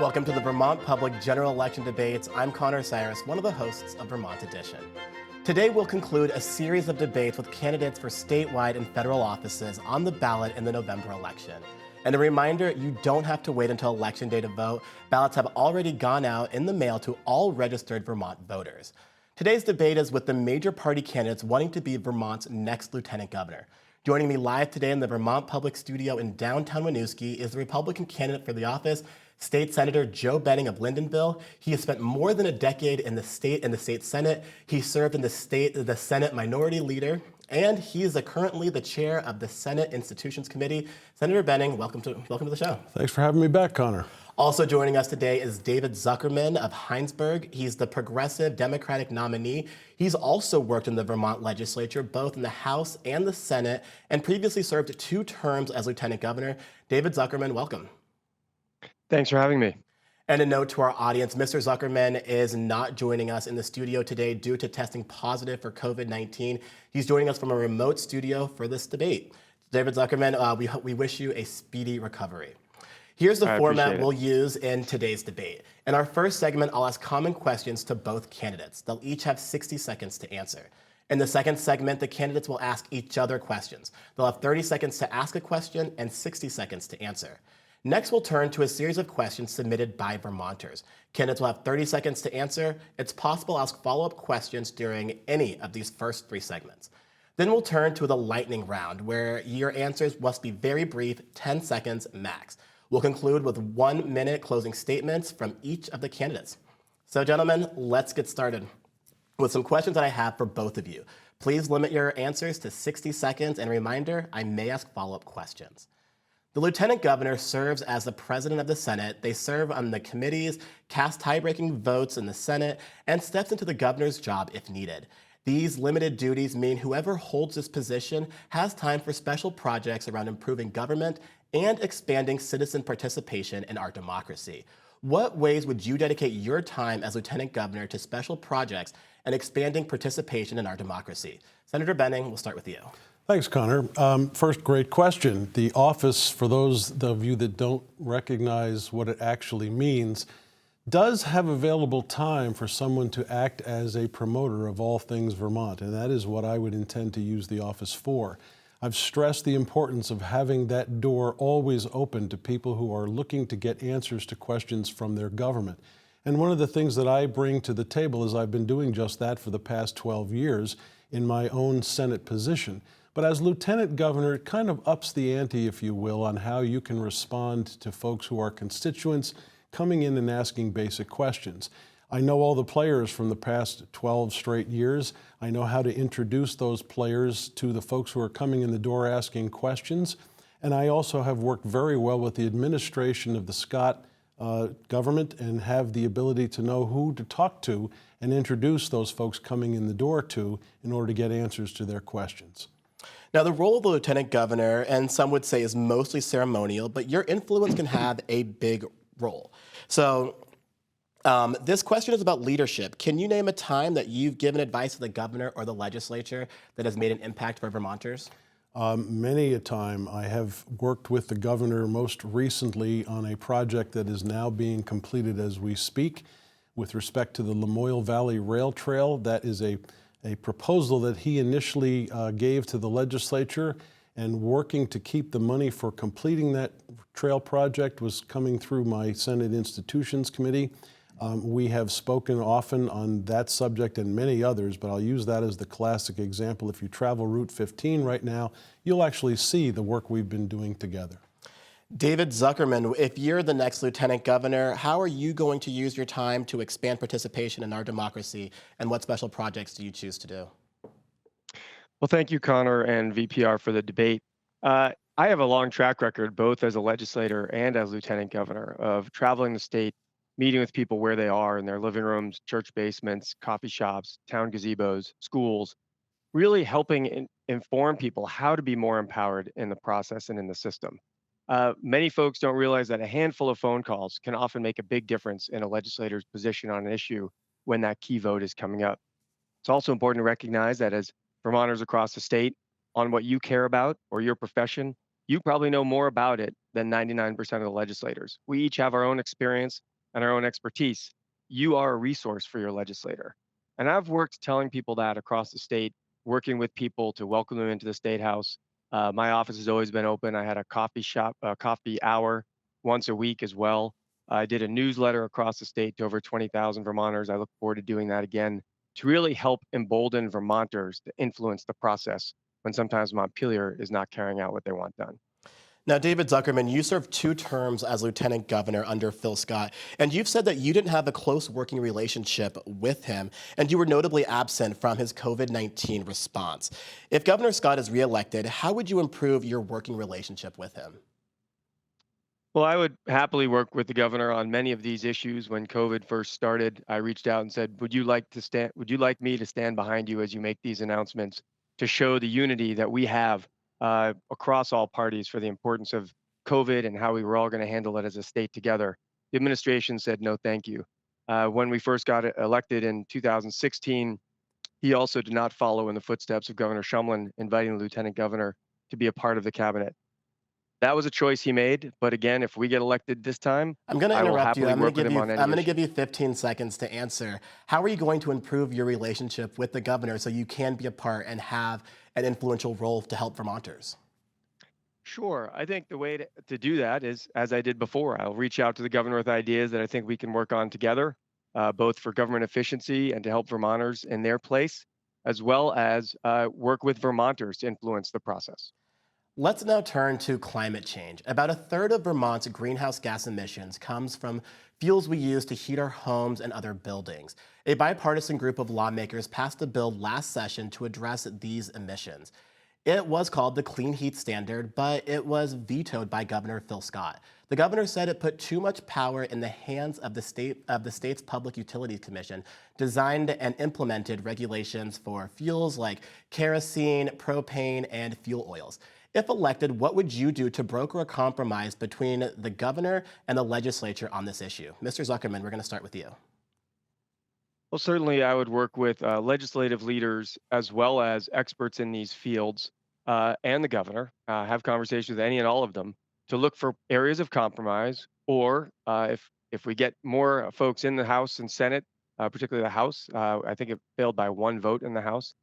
Welcome to the Vermont Public General Election Debates. I'm Cyrus, one of the hosts of Vermont Edition. Today we'll conclude a series of debates with candidates for statewide and federal offices on the ballot in the November election. And a reminder, you don't have to wait until Election Day to vote. Ballots have already gone out in the mail to all registered Vermont voters. Today's debate is with the major party candidates wanting to be Vermont's next lieutenant governor. Joining me live today in the Vermont Public Studio in downtown Winooski is the Republican candidate for the office, State Senator Joe Benning of Lyndonville. He has spent more than a decade in the state Senate. He served in the Senate Minority Leader, and he is currently the chair of the Senate Institutions Committee. Senator Benning, welcome to the show. Thanks for having me back, Connor. Also joining us today is David Zuckerman of Heinsberg. He's the progressive Democratic nominee. He's also worked in the Vermont legislature, both in the House and the Senate, and previously served 2 terms as lieutenant governor. David Zuckerman, welcome. Thanks for having me. And a note to our audience, Mr. Zuckerman is not joining us in the studio today due to testing positive for COVID-19. He's joining us from a remote studio for this debate. David Zuckerman, we wish you a speedy recovery. Here's the format we'll use in today's debate. In our first segment, I'll ask common questions to both candidates. They'll each have 60 seconds to answer. In the second segment, the candidates will ask each other questions. They'll have 30 seconds to ask a question and 60 seconds to answer. Next, we'll turn to a series of questions submitted by Vermonters. Candidates will have 30 seconds to answer. It's possible to ask follow-up questions during any of these first 3 segments. Then we'll turn to the lightning round, where your answers must be very brief, 10 seconds max. We'll conclude with 1-minute closing statements from each of the candidates. So, gentlemen, let's get started with some questions that I have for both of you. Please limit your answers to 60 seconds, and a reminder, I may ask follow-up questions. The lieutenant governor serves as the president of the Senate. They serve on the committees, cast tie-breaking votes in the Senate, and steps into the governor's job if needed. These limited duties mean whoever holds this position has time for special projects around improving government and expanding citizen participation in our democracy. What ways would you dedicate your time as lieutenant governor to special projects and expanding participation in our democracy? Senator Benning, we'll start with you. Thanks, Connor. First, great question. The office, for those of you that don't recognize what it actually means, does have available time for someone to act as a promoter of all things Vermont, and that is what I would intend to use the office for. I've stressed the importance of having that door always open to people who are looking to get answers to questions from their government. And one of the things that I bring to the table is I've been doing just that for the past 12 years in my own Senate position. But as lieutenant governor, it kind of ups the ante, if you will, on how you can respond to folks who are constituents coming in and asking basic questions. I know all the players from the past 12 straight years. I know how to introduce those players to the folks who are coming in the door asking questions. And I also have worked very well with the administration of the Scott government and have the ability to know who to talk to and introduce those folks coming in the door to in order to get answers to their questions. Now, the role of the lieutenant governor, and some would say is mostly ceremonial, but your influence can have a big role. So this question is about leadership. Can you name a time that you've given advice to the governor or the legislature that has made an impact for Vermonters? Many a time. I have worked with the governor most recently on a project that is now being completed as we speak with respect to the Lamoille Valley Rail Trail. That is a proposal that he initially gave to the legislature, and working to keep the money for completing that trail project was coming through my Senate Institutions Committee. We have spoken often on that subject and many others, but I'll use that as the classic example. If you travel Route 15 right now, you'll actually see the work we've been doing together. David Zuckerman, if you're the next lieutenant governor, how are you going to use your time to expand participation in our democracy, and what special projects do you choose to do? Well, thank you, Connor and VPR, for the debate. I have a long track record, both as a legislator and as lieutenant governor, of traveling the state, meeting with people where they are in their living rooms, church basements, coffee shops, town gazebos, schools, really helping inform people how to be more empowered in the process and in the system. Many folks don't realize that a handful of phone calls can often make a big difference in a legislator's position on an issue when that key vote is coming up. It's also important to recognize that as Vermonters across the state, on what you care about or your profession, You probably know more about it than 99% of the legislators. We each have our own experience and our own expertise. You are a resource for your legislator. And I've worked telling people that across the state, working with people to welcome them into the state house. My office has always been open. I had a coffee shop, a coffee hour once a week as well. I did a newsletter across the state to over 20,000 Vermonters. I look forward to doing that again to really help embolden Vermonters to influence the process when sometimes Montpelier is not carrying out what they want done. Now, David Zuckerman, you served 2 terms as lieutenant governor under Phil Scott, and you've said that you didn't have a close working relationship with him, and you were notably absent from his COVID-19 response. If Governor Scott is reelected, how would you improve your working relationship with him? Well, I would happily work with the governor on many of these issues. When COVID first started, I reached out and said, would you like me to stand behind you as you make these announcements to show the unity that we have across all parties for the importance of COVID and how we were all going to handle it as a state together? The administration said, no, thank you. When we first got elected in 2016, he also did not follow in the footsteps of Governor Shumlin, inviting the lieutenant governor to be a part of the cabinet. That was a choice he made, but again, if we get elected this time, I'm going to I will interrupt you. happily work with him on any I'm going to issue. give you 15 seconds to answer. How are you going to improve your relationship with the governor so you can be a part and have an influential role to help Vermonters? Sure. I think the way to do that is, as I did before, I'll reach out to the governor with ideas that I think we can work on together, both for government efficiency and to help Vermonters in their place, as well as work with Vermonters to influence the process. Let's now turn to climate change. About a third of Vermont's greenhouse gas emissions comes from fuels we use to heat our homes and other buildings. A bipartisan group of lawmakers passed a bill last session to address these emissions. It was called the Clean Heat Standard, but it was vetoed by Governor Phil Scott. The governor said it put too much power in the hands of the state's Public Utilities Commission, designed and implemented regulations for fuels like kerosene, propane, and fuel oils. If elected, what would you do to broker a compromise between the governor and the legislature on this issue? Mr. Zuckerman, we're going to start with you. Well, certainly I would work with legislative leaders as well as experts in these fields and the governor, have conversations with any and all of them to look for areas of compromise, or if we get more folks in the House and Senate, particularly the House, I think it failed by 1 vote in the House,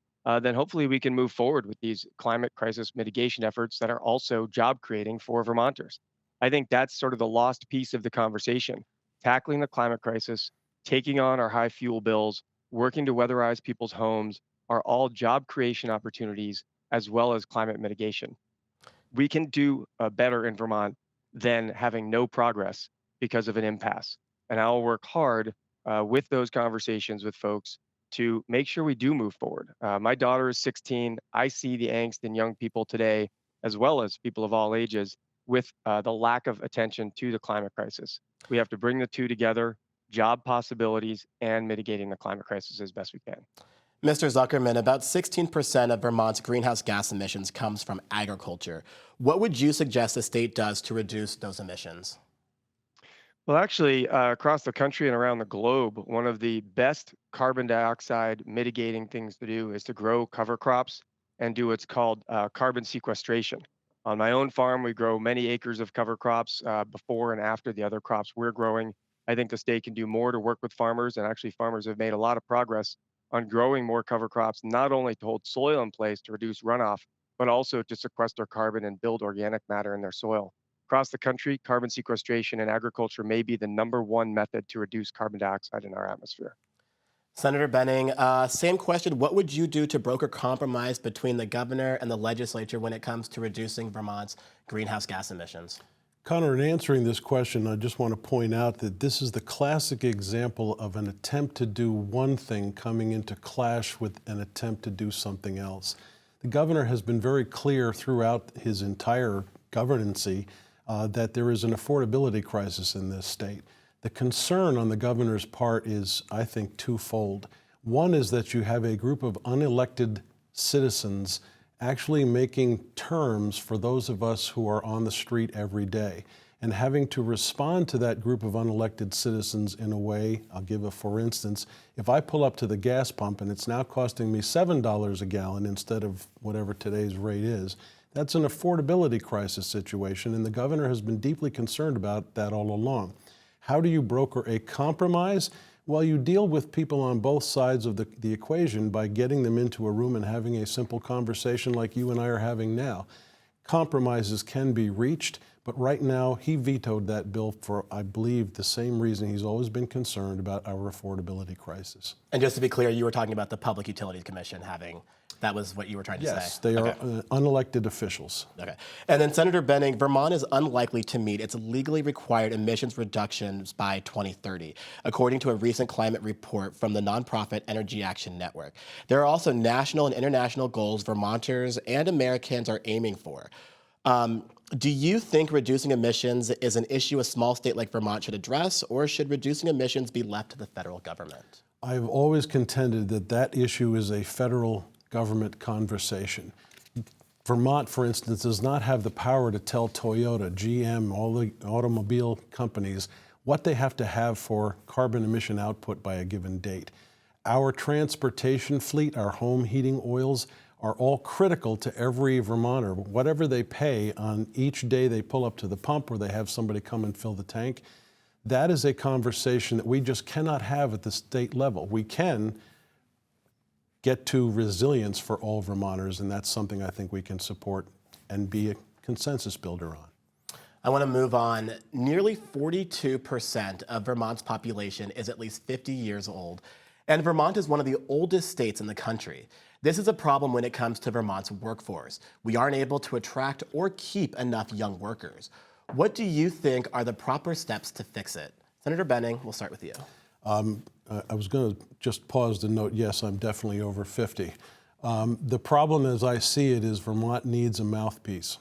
then hopefully we can move forward with these climate crisis mitigation efforts that are also job creating for Vermonters. I think that's sort of the lost piece of the conversation, tackling the climate crisis, taking on our high fuel bills, working to weatherize people's homes are all job creation opportunities as well as climate mitigation. We can do better in Vermont than having no progress because of an impasse. And I'll work hard with those conversations with folks to make sure we do move forward. My daughter is 16. I see the angst in young people today, as well as people of all ages, with the lack of attention to the climate crisis. We have to bring the two together, job possibilities and mitigating the climate crisis as best we can. Mr. Zuckerman, about 16% of Vermont's greenhouse gas emissions comes from agriculture. What would you suggest the state does to reduce those emissions? Well, actually, across the country and around the globe, one of the best carbon dioxide mitigating things to do is to grow cover crops and do what's called carbon sequestration. On my own farm, we grow many acres of cover crops before and after the other crops we're growing. I think the state can do more to work with farmers, and actually farmers have made a lot of progress on growing more cover crops, not only to hold soil in place to reduce runoff, but also to sequester carbon and build organic matter in their soil. Across the country, carbon sequestration in agriculture may be the #1 method to reduce carbon dioxide in our atmosphere. Senator Benning, same question. What would you do to broker compromise between the governor and the legislature when it comes to reducing Vermont's greenhouse gas emissions? Connor, in answering this question, I just want to point out that this is the classic example of an attempt to do one thing coming into clash with an attempt to do something else. The governor has been very clear throughout his entire governancy that there is an affordability crisis in this state. The concern on the governor's part is, I think, twofold. One is that you have a group of unelected citizens actually making terms for those of us who are on the street every day, and having to respond to that group of unelected citizens in a way. I'll give a for instance. If I pull up to the gas pump and it's now costing me $7 a gallon instead of whatever today's rate is, That's an affordability crisis situation, and the governor has been deeply concerned about that all along. How do you broker a compromise? Well, you deal with people on both sides of the equation by getting them into a room and having a simple conversation like you and I are having now. Compromises can be reached, but right now he vetoed that bill for, I believe, the same reason he's always been concerned about our affordability crisis. And just to be clear, you were talking about the Public Utilities Commission having, that was what you were trying to say? Yes, they are unelected officials. Okay. And then Senator Benning, Vermont is unlikely to meet its legally required emissions reductions by 2030, according to a recent climate report from the nonprofit Energy Action Network. There are also national and international goals Vermonters and Americans are aiming for. Do you think reducing emissions is an issue a small state like Vermont should address, or should reducing emissions be left to the federal government? I've always contended that that issue is a federal government conversation. Vermont, for instance, does not have the power to tell Toyota, GM, all the automobile companies what they have to have for carbon emission output by a given date. Our transportation fleet, our home heating oils, are all critical to every Vermonter. Whatever they pay on each day they pull up to the pump or they have somebody come and fill the tank, that is a conversation that we just cannot have at the state level. We can get to resilience for all Vermonters, and that's something I think we can support and be a consensus builder on. I want to move on. Nearly 42% of Vermont's population is at least 50 years old, and Vermont is one of the oldest states in the country. This is a problem when it comes to Vermont's workforce. We aren't able to attract or keep enough young workers. What do you think are the proper steps to fix it? Senator Benning, we'll start with you. I was going to just pause to note, yes, I'm definitely over 50. The problem as I see it is Vermont needs a mouthpiece.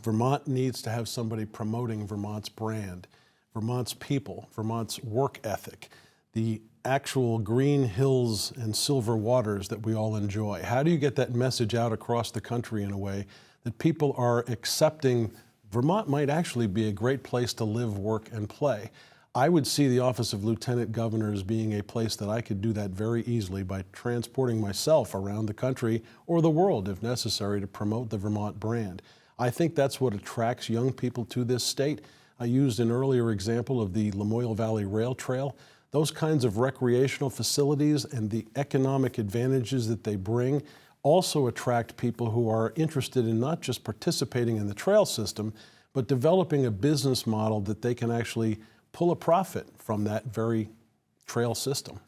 Vermont needs to have somebody promoting Vermont's brand, Vermont's people, Vermont's work ethic, the actual green hills and silver waters that we all enjoy. How do you get that message out across the country in a way that people are accepting Vermont might actually be a great place to live, work, and play? I would see the office of Lieutenant Governor as being a place that I could do that very easily by transporting myself around the country or the world if necessary to promote the Vermont brand. I think that's what attracts young people to this state. I used an earlier example of the Lamoille Valley Rail Trail. Those kinds of recreational facilities and the economic advantages that they bring also attract people who are interested in not just participating in the trail system, but developing a business model that they can actually pull a profit from that very trail system.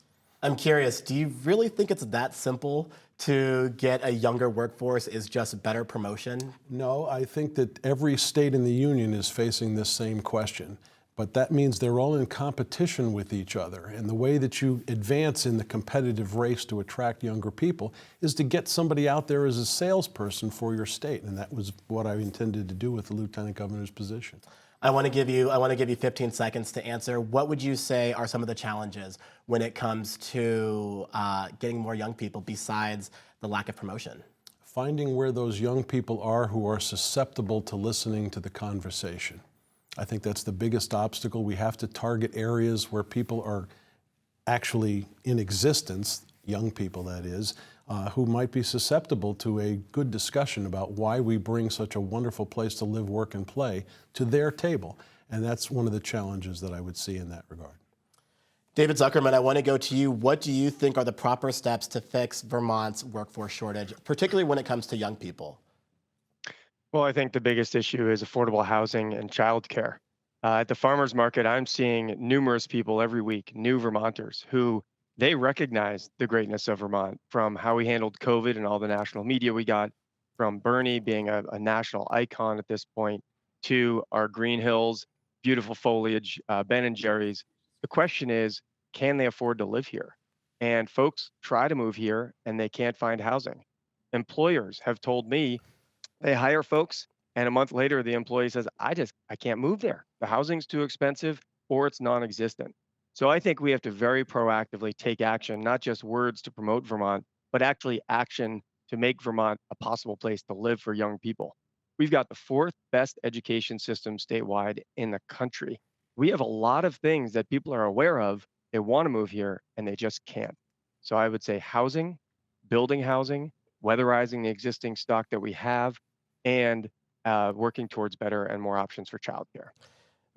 I'm curious, do you really think it's that simple to get a younger workforce is just better promotion? No, I think that every state in the union is facing this same question. But that means they're all in competition with each other. And the way that you advance in the competitive race to attract younger people is to get somebody out there as a salesperson for your state. And that was what I intended to do with the Lieutenant Governor's position. I want to give you 15 seconds to answer. What would you say are some of the challenges when it comes to getting more young people besides the lack of promotion? Finding where those young people are who are susceptible to listening to the conversation. I think that's the biggest obstacle. We have to target areas where people are actually in existence, young people that is, who might be susceptible to a good discussion about why we bring such a wonderful place to live, work, and play to their table. And that's one of the challenges that I would see in that regard. David Zuckerman, I want to go to you. What do you think are the proper steps to fix Vermont's workforce shortage, particularly when it comes to young people? Well, I think the biggest issue is affordable housing and childcare. At the farmers market, I'm seeing numerous people every week, new Vermonters, who they recognize the greatness of Vermont from how we handled COVID and all the national media we got, from Bernie being a national icon at this point, to our green hills, beautiful foliage, Ben and Jerry's. The question is, can they afford to live here? And folks try to move here and they can't find housing. Employers have told me they hire folks, and a month later, the employee says, I can't move there. The housing's too expensive or it's non-existent. So I think we have to very proactively take action, not just words to promote Vermont, but actually action to make Vermont a possible place to live for young people. We've got the fourth best education system statewide in the country. We have a lot of things that people are aware of. They want to move here and they just can't. So I would say housing, building housing, weatherizing the existing stock that we have, and working towards better and more options for childcare.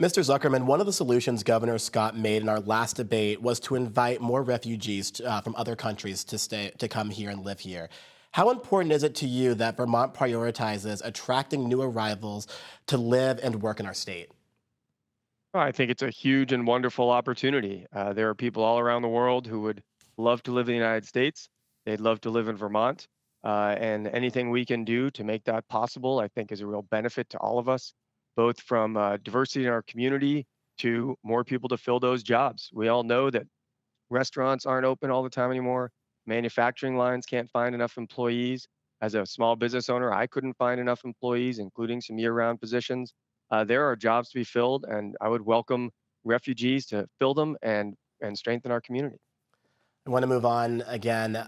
Mr. Zuckerman, one of the solutions Governor Scott made in our last debate was to invite more refugees from other countries to come here and live here. How important is it to you that Vermont prioritizes attracting new arrivals to live and work in our state? Well, I think it's a huge and wonderful opportunity. There are people all around the world who would love to live in the United States. They'd love to live in Vermont. And anything we can do to make that possible, I think, is a real benefit to all of us, both from diversity in our community to more people to fill those jobs. We all know that restaurants aren't open all the time anymore. Manufacturing lines can't find enough employees. As a small business owner, I couldn't find enough employees, including some year-round positions. There are jobs to be filled, and I would welcome refugees to fill them and strengthen our community. I want to move on again.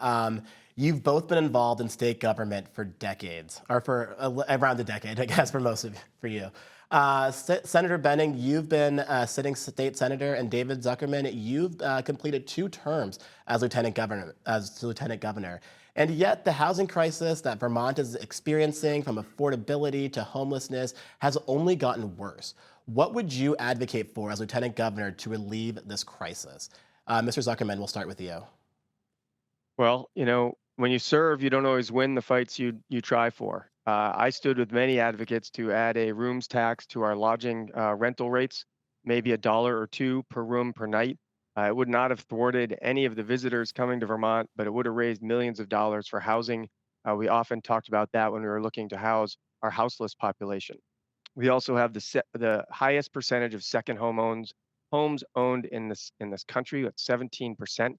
You've both been involved in state government for decades, or for around a decade, I guess, for you. Senator Benning, you've been sitting state senator, and David Zuckerman, you've completed 2 terms as lieutenant governor. And yet, the housing crisis that Vermont is experiencing, from affordability to homelessness, has only gotten worse. What would you advocate for as lieutenant governor to relieve this crisis? Mr. Zuckerman, we'll start with you. Well, when you serve, you don't always win the fights you try for. I stood with many advocates to add a rooms tax to our lodging rental rates, maybe $1 or $2 per room per night. It would not have thwarted any of the visitors coming to Vermont, but it would have raised millions of dollars for housing. We often talked about that when we were looking to house our houseless population. We also have the highest percentage of second homes owned in this country at 17%.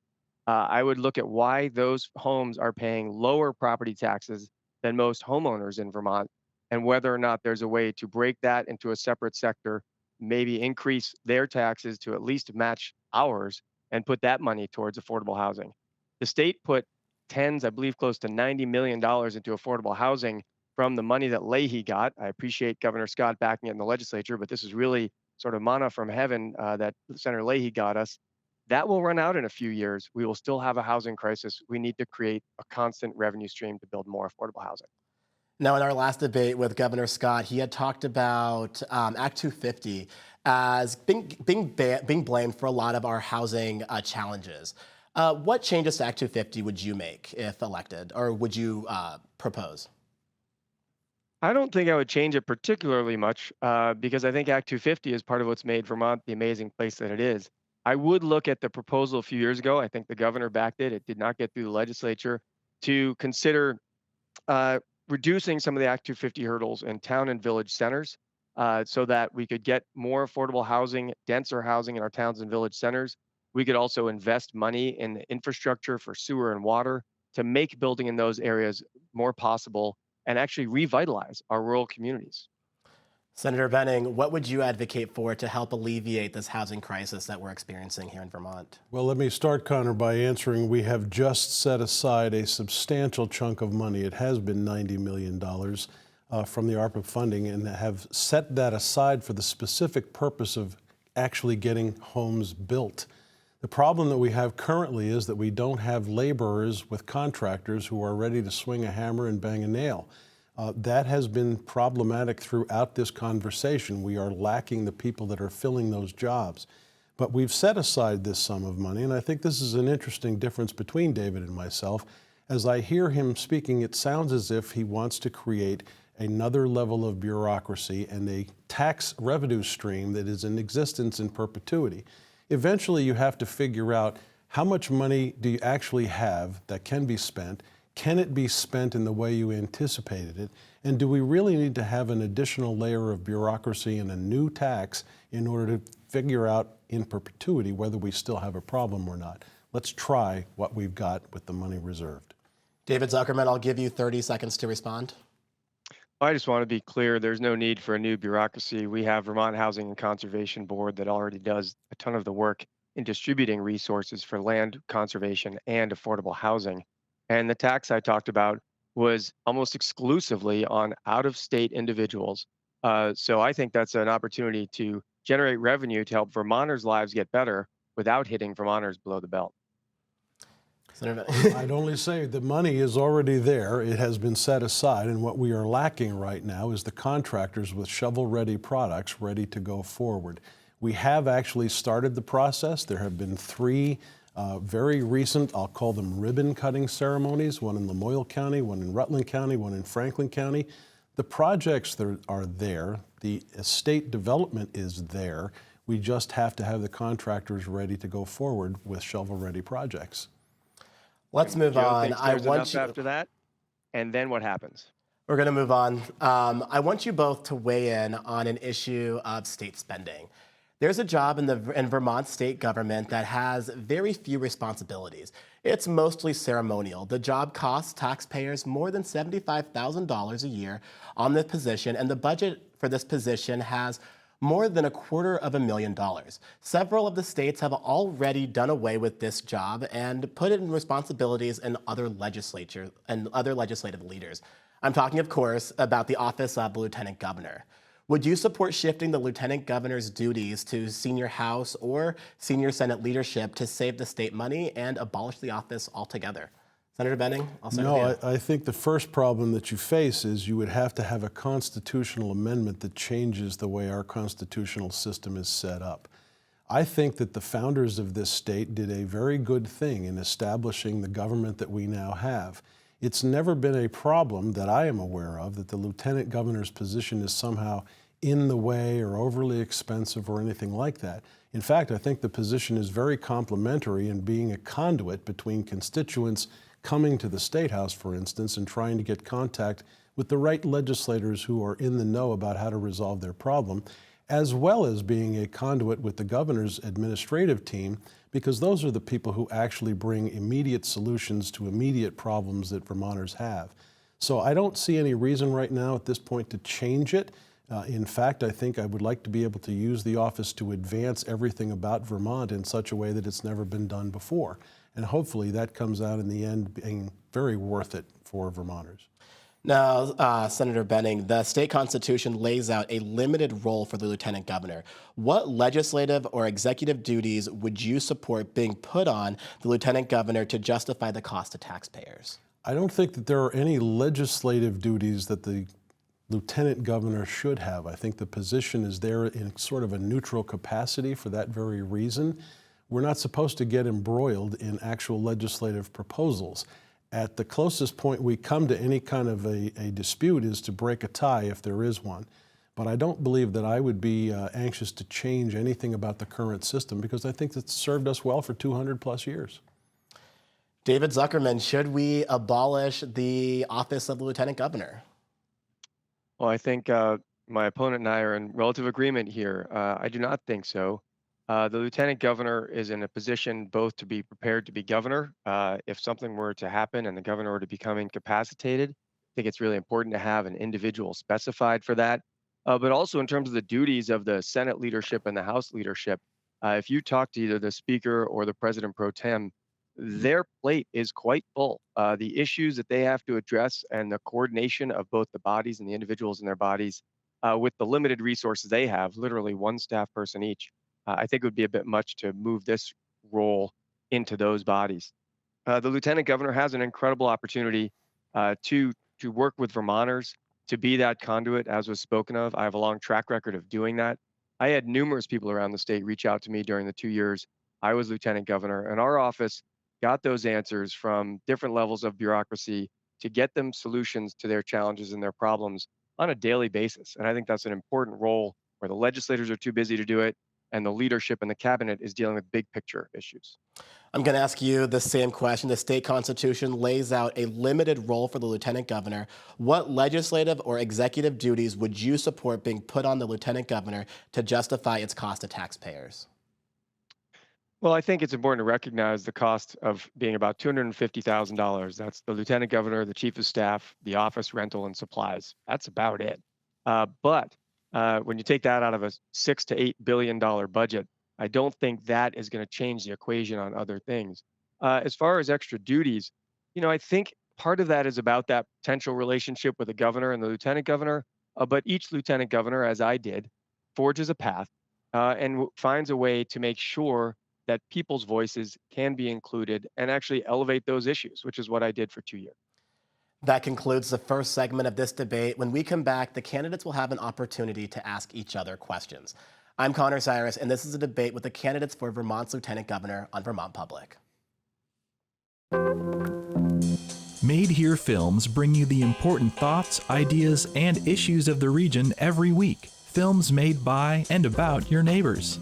I would look at why those homes are paying lower property taxes than most homeowners in Vermont, and whether or not there's a way to break that into a separate sector, maybe increase their taxes to at least match ours, and put that money towards affordable housing. The state put tens, I believe close to $90 million into affordable housing from the money that Leahy got. I appreciate Governor Scott backing it in the legislature, but this is really sort of manna from heaven that Senator Leahy got us. That will run out in a few years. We will still have a housing crisis. We need to create a constant revenue stream to build more affordable housing. Now, in our last debate with Governor Scott, he had talked about Act 250 as being blamed for a lot of our housing challenges. What changes to Act 250 would you make if elected, or would you propose? I don't think I would change it particularly much because I think Act 250 is part of what's made Vermont the amazing place that it is. I would look at the proposal a few years ago. I think the governor backed it. It did not get through the legislature to consider uh, reducing some of the Act 250 hurdles in town and village centers so that we could get more affordable housing, denser housing in our towns and village centers. We could also invest money in the infrastructure for sewer and water to make building in those areas more possible and actually revitalize our rural communities. Senator Benning, what would you advocate for to help alleviate this housing crisis that we're experiencing here in Vermont? Well, let me start, Connor, by answering we have just set aside a substantial chunk of money. It has been $90 million from the ARPA funding, and have set that aside for the specific purpose of actually getting homes built. The problem that we have currently is that we don't have laborers with contractors who are ready to swing a hammer and bang a nail. That has been problematic throughout this conversation. We are lacking the people that are filling those jobs. But we've set aside this sum of money, and I think this is an interesting difference between David and myself. As I hear him speaking, it sounds as if he wants to create another level of bureaucracy and a tax revenue stream that is in existence in perpetuity. Eventually, you have to figure out how much money do you actually have that can be spent. Can it be spent in the way you anticipated it? And do we really need to have an additional layer of bureaucracy and a new tax in order to figure out in perpetuity whether we still have a problem or not? Let's try what we've got with the money reserved. David Zuckerman, I'll give you 30 seconds to respond. I just want to be clear, there's no need for a new bureaucracy. We have Vermont Housing and Conservation Board that already does a ton of the work in distributing resources for land conservation and affordable housing. And the tax I talked about was almost exclusively on out-of-state individuals. So I think that's an opportunity to generate revenue to help Vermonters' lives get better without hitting Vermonters below the belt. Senator Benning. I'd only say the money is already there. It has been set aside, and what we are lacking right now is the contractors with shovel-ready products ready to go forward. We have actually started the process. There have been three very recent, I'll call them ribbon-cutting ceremonies, one in Lamoille County, one in Rutland County, one in Franklin County. The projects that are there, the estate development is there. We just have to have the contractors ready to go forward with shovel-ready projects. Let's move Joe on. thinks I there's want enough you. after that, and then what happens? We're going to move on. I want you both to weigh in on an issue of state spending. There's a job in Vermont state government that has very few responsibilities. It's mostly ceremonial. The job costs taxpayers more than $75,000 a year on this position, and the budget for this position has more than $250,000. Several of the states have already done away with this job and put it in responsibilities in other legislatures and other legislative leaders. I'm talking, of course, about the office of the lieutenant governor. Would you support shifting the lieutenant governor's duties to senior House or senior Senate leadership to save the state money and abolish the office altogether? Senator Benning, I'll start with you. I think the first problem that you face is you would have to have a constitutional amendment that changes the way our constitutional system is set up. I think that the founders of this state did a very good thing in establishing the government that we now have. It's never been a problem that I am aware of that the lieutenant governor's position is somehow in the way or overly expensive or anything like that. In fact, I think the position is very complementary in being a conduit between constituents coming to the State House, for instance, and trying to get contact with the right legislators who are in the know about how to resolve their problem, as well as being a conduit with the governor's administrative team, because those are the people who actually bring immediate solutions to immediate problems that Vermonters have. So I don't see any reason right now at this point to change it. In fact, I think I would like to be able to use the office to advance everything about Vermont in such a way that it's never been done before. And hopefully that comes out in the end being very worth it for Vermonters. Now, Senator Benning, the state constitution lays out a limited role for the lieutenant governor. What legislative or executive duties would you support being put on the lieutenant governor to justify the cost to taxpayers? I don't think that there are any legislative duties that the lieutenant governor should have. I think the position is there in sort of a neutral capacity for that very reason. We're not supposed to get embroiled in actual legislative proposals. At the closest point we come to any kind of a dispute is to break a tie if there is one. But I don't believe that I would be anxious to change anything about the current system because I think it's served us well for 200 plus years. David Zuckerman, should we abolish the office of the lieutenant governor? Well, I think my opponent and I are in relative agreement here. I do not think so. The lieutenant governor is in a position both to be prepared to be governor if something were to happen and the governor were to become incapacitated. I think it's really important to have an individual specified for that. But also in terms of the duties of the Senate leadership and the House leadership, if you talk to either the Speaker or the President pro tem, their plate is quite full. The issues that they have to address and the coordination of both the bodies and the individuals in their bodies with the limited resources they have, literally one staff person each, I think it would be a bit much to move this role into those bodies. The lieutenant governor has an incredible opportunity to work with Vermonters, to be that conduit, as was spoken of. I have a long track record of doing that. I had numerous people around the state reach out to me during the 2 years I was lieutenant governor, and our office got those answers from different levels of bureaucracy to get them solutions to their challenges and their problems on a daily basis. And I think that's an important role where the legislators are too busy to do it and the leadership and the cabinet is dealing with big picture issues. I'm going to ask you the same question. The state constitution lays out a limited role for the lieutenant governor. What legislative or executive duties would you support being put on the lieutenant governor to justify its cost to taxpayers? Well, I think it's important to recognize the cost of being about $250,000. That's the lieutenant governor, the chief of staff, the office rental, and supplies. That's about it. But when you take that out of a $6 to $8 billion budget, I don't think that is going to change the equation on other things. As far as extra duties, I think part of that is about that potential relationship with the governor and the lieutenant governor. But each lieutenant governor, as I did, forges a path and finds a way to make sure that people's voices can be included and actually elevate those issues, which is what I did for 2 years. That concludes the first segment of this debate. When we come back, the candidates will have an opportunity to ask each other questions. I'm Connor Cyrus, and this is a debate with the candidates for Vermont's Lieutenant Governor on Vermont Public. Made Here Films bring you the important thoughts, ideas, and issues of the region every week. Films made by and about your neighbors.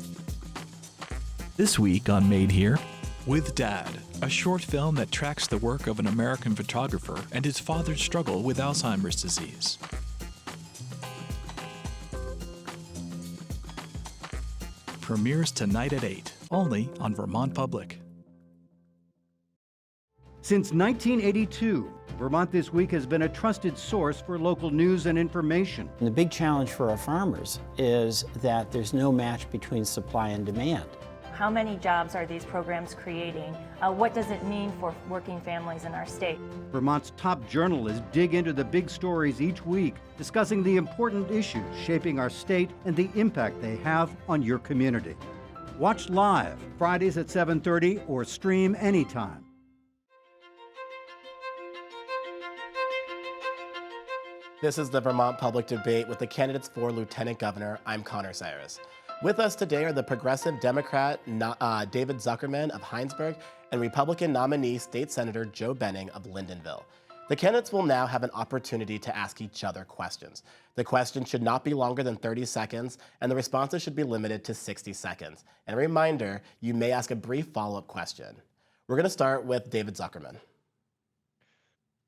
This week on Made Here, With Dad, a short film that tracks the work of an American photographer and his father's struggle with Alzheimer's disease. Premieres tonight at 8, only on Vermont Public. Since 1982, Vermont This Week has been a trusted source for local news and information. And the big challenge for our farmers is that there's no match between supply and demand. How many jobs are these programs creating? What does it mean for working families in our state? Vermont's top journalists dig into the big stories each week, discussing the important issues shaping our state and the impact they have on your community. Watch live Fridays at 7:30 or stream anytime. This is the Vermont Public Debate with the candidates for Lieutenant Governor. I'm Connor Cyrus. With us today are the progressive Democrat David Zuckerman of Heinsberg and Republican nominee State Senator Joe Benning of Lyndonville. The candidates will now have an opportunity to ask each other questions. The question should not be longer than 30 seconds, and the responses should be limited to 60 seconds. And a reminder, you may ask a brief follow-up question. We're going to start with David Zuckerman.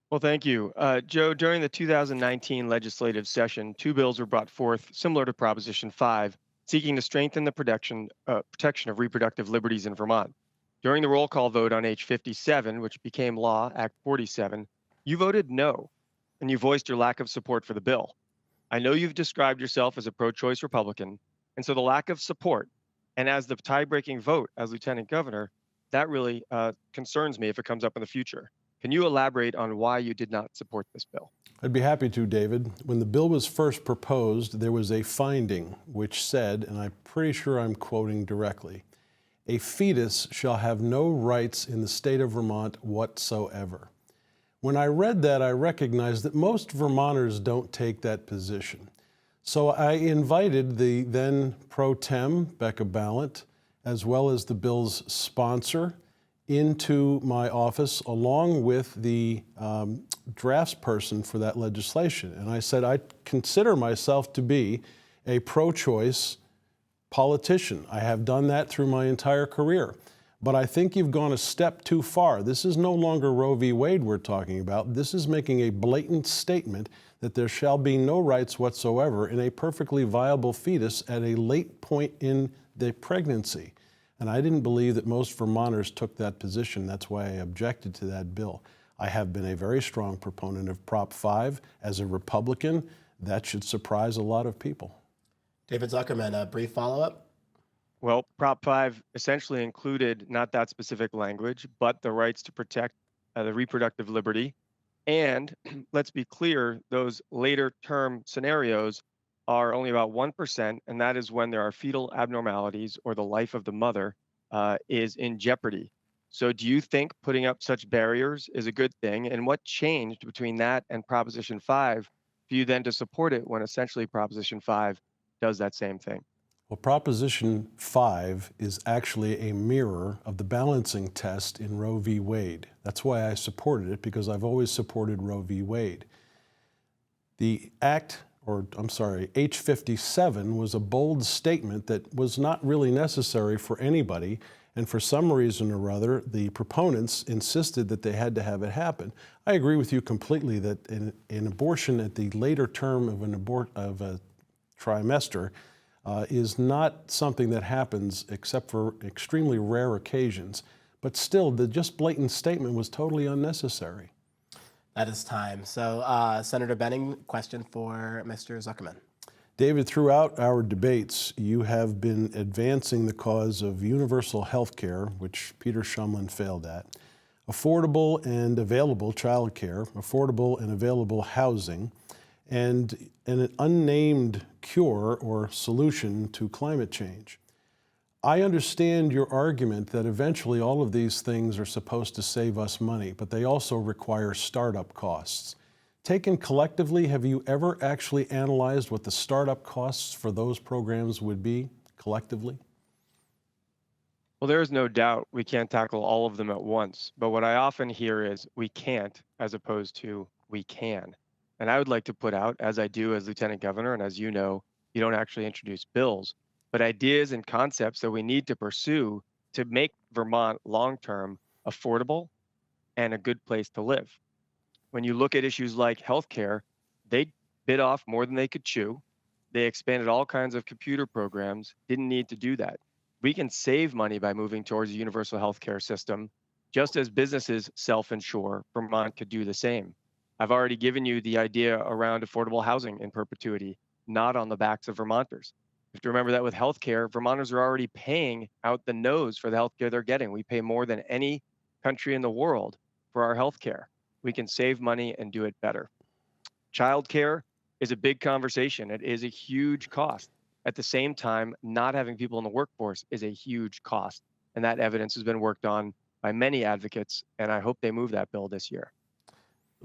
Well, thank you. Joe, during the 2019 legislative session, 2 bills were brought forth similar to Proposition 5, seeking to strengthen the protection of reproductive liberties in Vermont. During the roll call vote on H57, which became law, Act 47, you voted no, and you voiced your lack of support for the bill. I know you've described yourself as a pro-choice Republican, and so the lack of support, and as the tie-breaking vote as Lieutenant Governor, that really concerns me if it comes up in the future. Can you elaborate on why you did not support this bill? I'd be happy to, David. When the bill was first proposed, there was a finding which said, and I'm pretty sure I'm quoting directly, "A fetus shall have no rights in the state of Vermont whatsoever." When I read that, I recognized that most Vermonters don't take that position. So I invited the then pro tem, Becca Ballant, as well as the bill's sponsor, into my office along with the draftsperson for that legislation. And I said, I consider myself to be a pro-choice politician. I have done that through my entire career. But I think you've gone a step too far. This is no longer Roe v. Wade we're talking about. This is making a blatant statement that there shall be no rights whatsoever in a perfectly viable fetus at a late point in the pregnancy. And I didn't believe that most Vermonters took that position. That's why I objected to that bill. I have been a very strong proponent of Prop 5. As a Republican, that should surprise a lot of people. David Zuckerman, a brief follow-up? Well, Prop 5 essentially included not that specific language, but the rights to protect the reproductive liberty. And let's be clear, those later term scenarios are only about 1%, and that is when there are fetal abnormalities or the life of the mother is in jeopardy. So do you think putting up such barriers is a good thing? And what changed between that and Proposition 5 for you then to support it when essentially Proposition 5 does that same thing? Well, Proposition 5 is actually a mirror of the balancing test in Roe v. Wade. That's why I supported it, because I've always supported Roe v. Wade. The H57 was a bold statement that was not really necessary for anybody, and for some reason or other, the proponents insisted that they had to have it happen. I agree with you completely that an abortion at the later term of a trimester is not something that happens except for extremely rare occasions. But still, the just blatant statement was totally unnecessary. That is time. So, Senator Benning, question for Mr. Zuckerman. David, throughout our debates, you have been advancing the cause of universal health care, which Peter Shumlin failed at, affordable and available child care, affordable and available housing, and an unnamed cure or solution to climate change. I understand your argument that eventually all of these things are supposed to save us money, but they also require startup costs. Taken collectively, have you ever actually analyzed what the startup costs for those programs would be collectively? Well, there is no doubt we can't tackle all of them at once, but what I often hear is we can't as opposed to we can. And I would like to put out, as I do as Lieutenant Governor, and as you know, you don't actually introduce bills, but ideas and concepts that we need to pursue to make Vermont long-term affordable and a good place to live. When you look at issues like healthcare, they bit off more than they could chew. They expanded all kinds of computer programs, didn't need to do that. We can save money by moving towards a universal healthcare system, just as businesses self-insure. Vermont could do the same. I've already given you the idea around affordable housing in perpetuity, not on the backs of Vermonters. You have to remember that with healthcare, Vermonters are already paying out the nose for the healthcare they're getting. We pay more than any country in the world for our healthcare. We can save money and do it better. Childcare is a big conversation. It is a huge cost. At the same time, not having people in the workforce is a huge cost. And that evidence has been worked on by many advocates, and I hope they move that bill this year.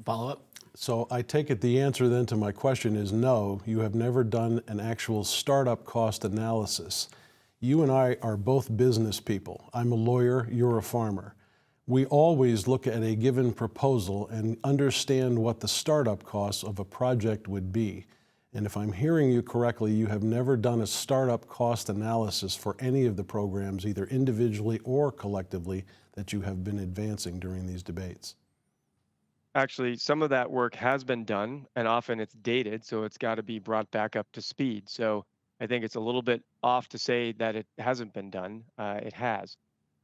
Follow up? So I take it the answer then to my question is no, you have never done an actual startup cost analysis. You and I are both business people. I'm a lawyer, you're a farmer. We always look at a given proposal and understand what the startup costs of a project would be. And if I'm hearing you correctly, you have never done a startup cost analysis for any of the programs, either individually or collectively, that you have been advancing during these debates. Actually, some of that work has been done, and often it's dated, so it's got to be brought back up to speed. So I think it's a little bit off to say that it hasn't been done. It has.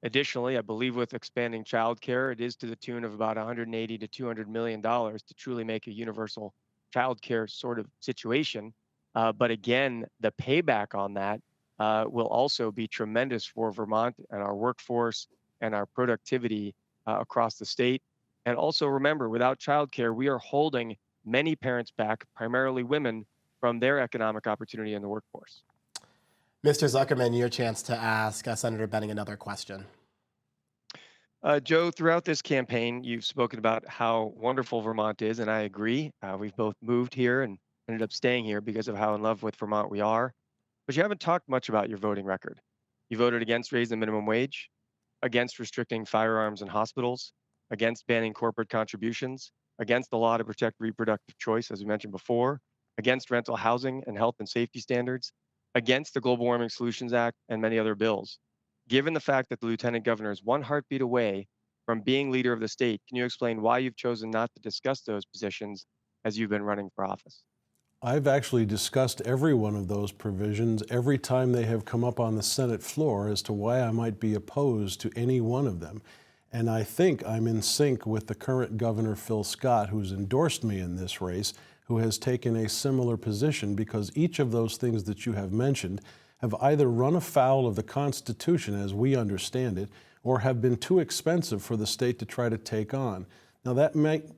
Additionally, I believe with expanding childcare, it is to the tune of about 180 to $200 million to truly make a universal childcare sort of situation. But again, the payback on that will also be tremendous for Vermont and our workforce and our productivity across the state. And also remember, without childcare, we are holding many parents back, primarily women, from their economic opportunity in the workforce. Mr. Zuckerman, your chance to ask Senator Benning another question. Joe, throughout this campaign, you've spoken about how wonderful Vermont is, and I agree. We've both moved here and ended up staying here because of how in love with Vermont we are. But you haven't talked much about your voting record. You voted against raising the minimum wage, against restricting firearms in hospitals, against banning corporate contributions, against the law to protect reproductive choice, as we mentioned before, against rental housing and health and safety standards, against the Global Warming Solutions Act, and many other bills. Given the fact that the Lieutenant Governor is one heartbeat away from being leader of the state, can you explain why you've chosen not to discuss those positions as you've been running for office? I've actually discussed every one of those provisions every time they have come up on the Senate floor as to why I might be opposed to any one of them. And I think I'm in sync with the current Governor, Phil Scott, who's endorsed me in this race, who has taken a similar position, because each of those things that you have mentioned have either run afoul of the Constitution as we understand it, or have been too expensive for the state to try to take on. Now, that might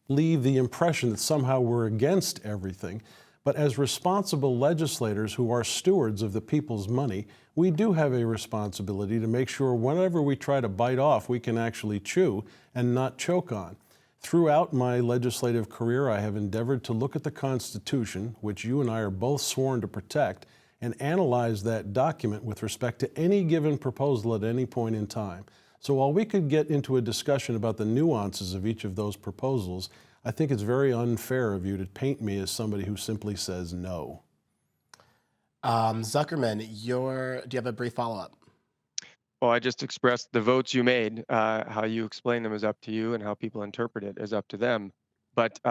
leave the impression that somehow we're against everything, but as responsible legislators who are stewards of the people's money, we do have a responsibility to make sure whenever we try to bite off, we can actually chew and not choke on. Throughout my legislative career, I have endeavored to look at the Constitution, which you and I are both sworn to protect, and analyze that document with respect to any given proposal at any point in time. So while we could get into a discussion about the nuances of each of those proposals, I think it's very unfair of you to paint me as somebody who simply says no. Zuckerman, do you have a brief follow-up? Well, I just expressed the votes you made. How you explain them is up to you, and how people interpret it is up to them. But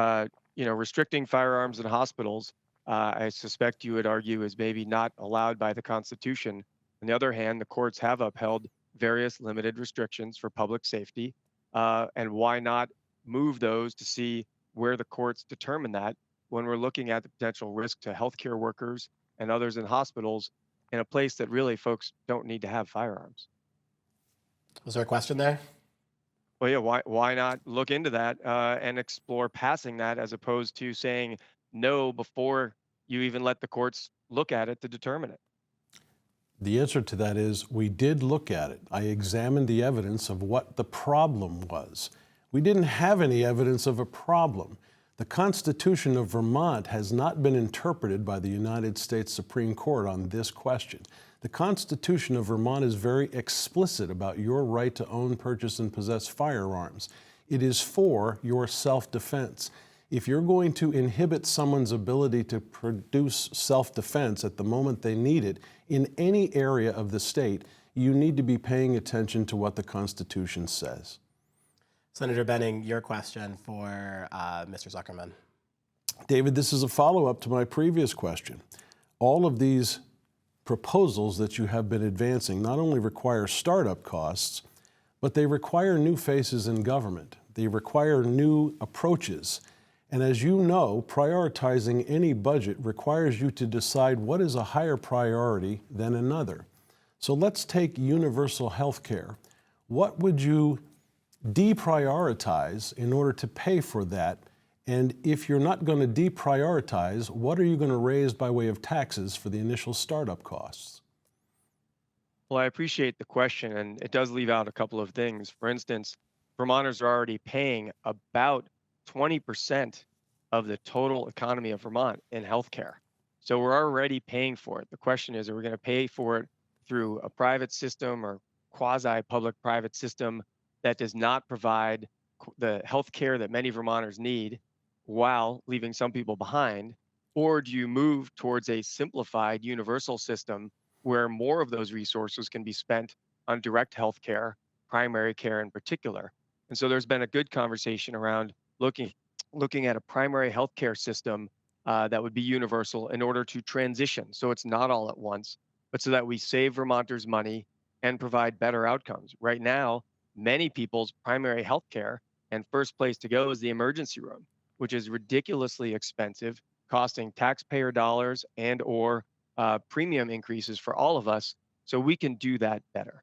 restricting firearms in hospitals, I suspect you would argue, is maybe not allowed by the Constitution. On the other hand, the courts have upheld various limited restrictions for public safety, and why not move those to see where the courts determine that when we're looking at the potential risk to healthcare workers and others in hospitals in a place that really folks don't need to have firearms. Was there a question there? Well, yeah, why not look into that and explore passing that, as opposed to saying no before you even let the courts look at it to determine it? The answer to that is we did look at it. I examined the evidence of what the problem was. We didn't have any evidence of a problem. The Constitution of Vermont has not been interpreted by the United States Supreme Court on this question. The Constitution of Vermont is very explicit about your right to own, purchase, and possess firearms. It is for your self-defense. If you're going to inhibit someone's ability to produce self-defense at the moment they need it in any area of the state, you need to be paying attention to what the Constitution says. Senator Benning, your question for Mr. Zuckerman. David, this is a follow-up to my previous question. All of these proposals that you have been advancing not only require startup costs, but they require new faces in government. They require new approaches. And as you know, prioritizing any budget requires you to decide what is a higher priority than another. So let's take universal health care. What would you deprioritize in order to pay for that? And if you're not going to deprioritize, what are you going to raise by way of taxes for the initial startup costs? Well, I appreciate the question, and it does leave out a couple of things. For instance, Vermonters are already paying about 20% of the total economy of Vermont in healthcare. So we're already paying for it. The question is, are we going to pay for it through a private system or quasi-public-private system that does not provide the healthcare that many Vermonters need while leaving some people behind? Or do you move towards a simplified universal system where more of those resources can be spent on direct healthcare, primary care in particular? And so there's been a good conversation around looking at a primary healthcare system that would be universal in order to transition. So it's not all at once, but so that we save Vermonters money and provide better outcomes. Right now, many people's primary healthcare and first place to go is the emergency room, which is ridiculously expensive, costing taxpayer dollars and or premium increases for all of us. So we can do that better.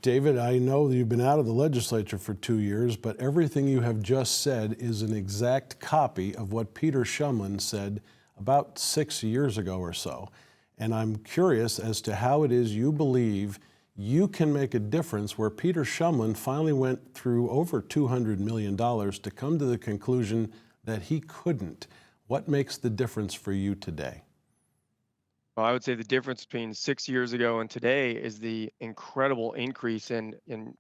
David, I know that you've been out of the legislature for 2 years, but everything you have just said is an exact copy of what Peter Shumlin said about 6 years ago or so. And I'm curious as to how it is you believe you can make a difference where Peter Shumlin finally went through over $200 million to come to the conclusion that he couldn't. What makes the difference for you today? Well, I would say the difference between 6 years ago and today is the incredible increase in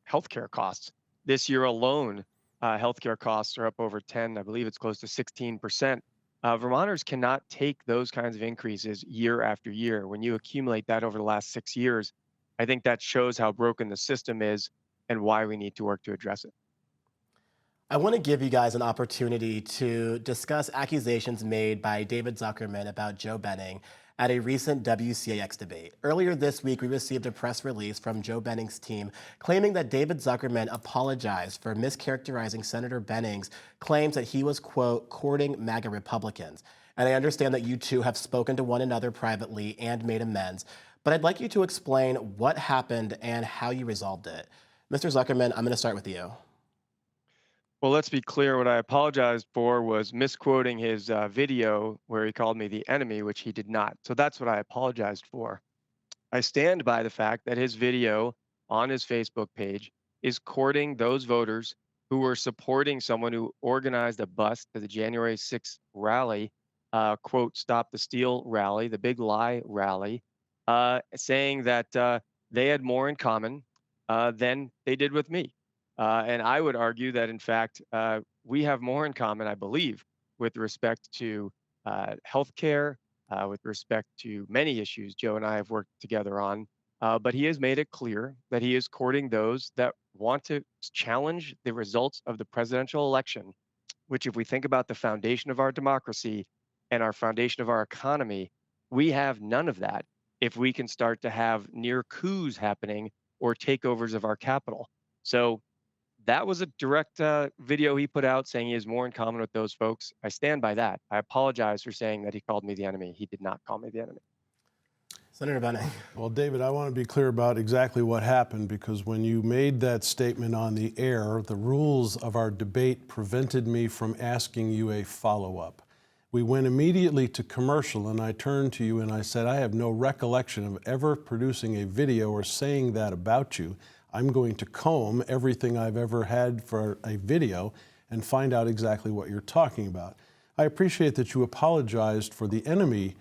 healthcare costs. This year alone, healthcare costs are up over 10, I believe it's close to 16%. Vermonters cannot take those kinds of increases year after year. When you accumulate that over the last 6 years, I think that shows how broken the system is and why we need to work to address it. I want to give you guys an opportunity to discuss accusations made by David Zuckerman about Joe Benning at a recent WCAX debate. Earlier this week, we received a press release from Joe Benning's team claiming that David Zuckerman apologized for mischaracterizing Senator Benning's claims that he was, quote, courting MAGA Republicans. And I understand that you two have spoken to one another privately and made amends, but I'd like you to explain what happened and how you resolved it. Mr. Zuckerman, I'm going to start with you. Well, let's be clear. What I apologized for was misquoting his video where he called me the enemy, which he did not. So that's what I apologized for. I stand by the fact that his video on his Facebook page is courting those voters who were supporting someone who organized a bus to the January 6th rally, quote, Stop the Steal rally, the big lie rally, saying that they had more in common than they did with me. And I would argue that, in fact, we have more in common, I believe, with respect to healthcare, with respect to many issues Joe and I have worked together on. But he has made it clear that he is courting those that want to challenge the results of the presidential election, which, if we think about the foundation of our democracy and our foundation of our economy, we have none of that if we can start to have near coups happening or takeovers of our capital. So that was a direct video he put out saying he has more in common with those folks. I stand by that. I apologize for saying that he called me the enemy. He did not call me the enemy. Senator Benning. Well, David, I want to be clear about exactly what happened, because when you made that statement on the air, the rules of our debate prevented me from asking you a follow-up. We went immediately to commercial, and I turned to you and I said, I have no recollection of ever producing a video or saying that about you. I'm going to comb everything I've ever had for a video and find out exactly what you're talking about. I appreciate that you apologized for the enemy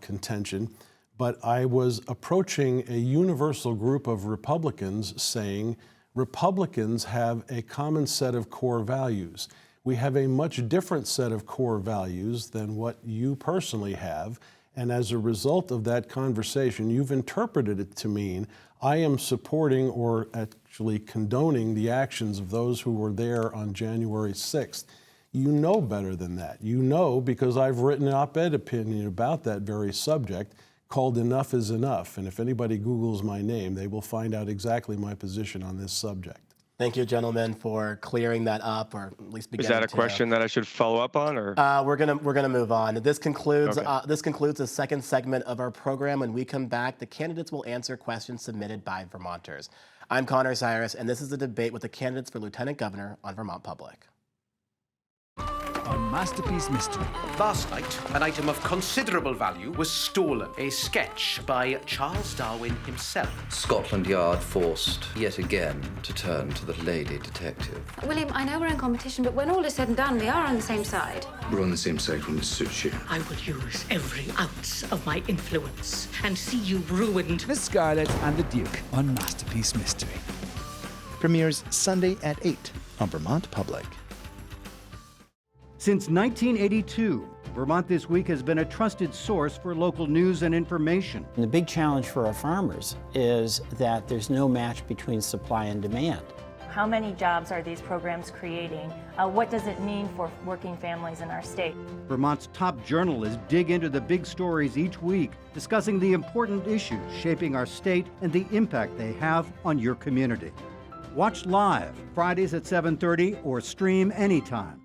contention, but I was approaching a universal group of Republicans saying, Republicans have a common set of core values. We have a much different set of core values than what you personally have, and as a result of that conversation, you've interpreted it to mean I am supporting or actually condoning the actions of those who were there on January 6th. You know better than that. You know because I've written an op-ed opinion about that very subject called Enough is Enough, and if anybody Googles my name, they will find out exactly my position on this subject. Thank you, gentlemen, for clearing that up, or at least beginning to. Is that a question that I should follow up on, or? We're gonna move on. This concludes Okay. this concludes the second segment of our program. When we come back, the candidates will answer questions submitted by Vermonters. I'm Connor Cyrus, and this is a debate with the candidates for Lieutenant Governor on Vermont Public. On Masterpiece Mystery. Last night, an item of considerable value was stolen. A sketch by Charles Darwin himself. Scotland Yard forced, yet again, to turn to the lady detective. William, I know we're in competition, but when all is said and done, we are on the same side. We're on the same side when it suits you. I will use every ounce of my influence and see you ruined. Miss Scarlet and the Duke on Masterpiece Mystery. Premieres Sunday at 8 on Vermont Public. Since 1982, Vermont This Week has been a trusted source for local news and information. And the big challenge for our farmers is that there's no match between supply and demand. How many jobs are these programs creating? What does it mean for working families in our state? Vermont's top journalists dig into the big stories each week, discussing the important issues shaping our state and the impact they have on your community. Watch live Fridays at 7:30 or stream anytime.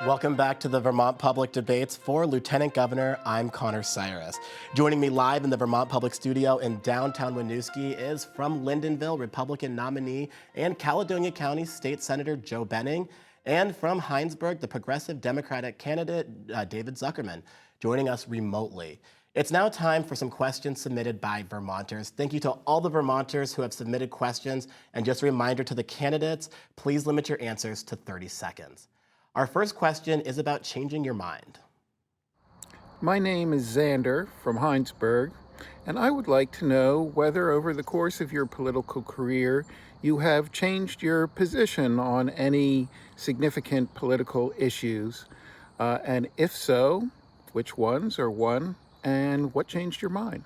Welcome back to the Vermont Public Debates for Lieutenant Governor. I'm Connor Cyrus. Joining me live in the Vermont Public Studio in downtown Winooski is from Lyndonville, Republican nominee and Caledonia County State Senator Joe Benning, and from Hinesburg, the Progressive Democratic candidate David Zuckerman, joining us remotely. It's now time for some questions submitted by Vermonters. Thank you to all the Vermonters who have submitted questions, and just a reminder to the candidates, please limit your answers to 30 seconds. Our first question is about changing your mind. My name is Xander from Hinesburg, and I would like to know whether over the course of your political career you have changed your position on any significant political issues, and if so, which ones or one, and what changed your mind?